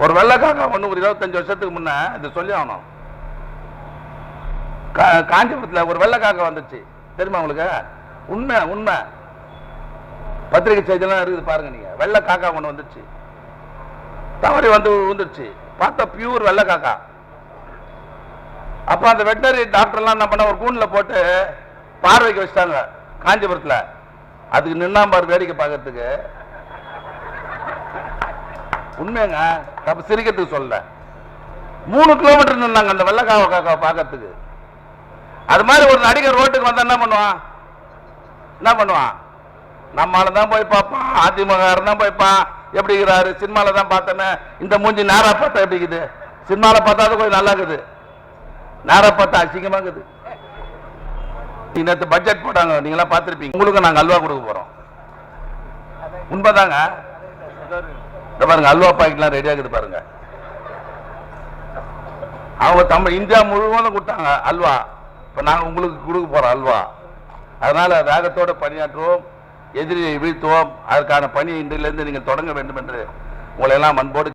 ஒரு வெள்ளைக்காக்கா ஒன்று ஒரு 25 வருஷத்துக்கு முன்ன இது சொல்லி ஆகணும். காஞ்சிபுரத்தில் ஒரு வெள்ளைக்காக்கா வந்துச்சு தெரியுமா உங்களுக்கு? உண்மை உண்மை பத்திரிகை செய்தியெல்லாம் இருக்குது பாருங்க. நீங்க வெள்ளை காக்கா ஒன்று வந்துச்சு, தவறி வந்து விழுந்துருச்சு. பார்த்தா பியூர் வெள்ளை காக்கா. அப்ப அந்த வெட்டனரி டாக்டர் எல்லாம் என்ன பண்ண, ஒரு கூண்டில் போட்டு பார்வைக்கு வச்சிட்டாங்க காஞ்சிபுரத்தில். அதுக்கு நின்னாம்பார் வேடிக்கை பார்க்கறதுக்கு. உண்மைங்க, அப்ப சிரிக்கிறதுக்கு சொல்ல 3 கிலோமீட்டர் நின்னாங்க அந்த வெள்ளை காக்கா பார்க்கறதுக்கு. அது மாதிரி ஒரு நடிகர் ரோட்டுக்கு வந்தா என்ன பண்ணுவான்? நம்மால தான் போய் பார்ப்பான், அதிமுக தான் போய்ப்பான். எப்படி இருக்கிறாரு? சினிமால தான் பார்த்தேன்னு இந்த மூஞ்சி நேரா பார்த்தா எப்படி இருக்குது? சினிமால பார்த்தா அது கொஞ்சம் நல்லா இருக்குது, நேரா பார்த்தா அசிங்கமா இருக்குது. நேற்று பட்ஜெட் போட்டாங்க, நீங்க எல்லாம் பார்த்திருப்பீங்க. உங்களுக்கு நாங்க அல்வா கொடுக்க போறோம். உண்மைதாங்க. பாருங்க, அல்வா பாக்கெட்லாம் ரெடியா இருக்குது பாருங்க. அவங்க இந்தியா முழுவதும் கொடுத்தாங்க அல்வா. இப்ப நாங்க உங்களுக்கு கொடுக்க போறோம் அல்வா. அதனால வேகத்தோடு பணியாற்றுவோம், எதிரியை வீழ்த்துவோம். அதற்கான பணி இன்றிலிருந்து நீங்கள் தொடங்க வேண்டும் என்று உங்களை எல்லாம் அன்போடு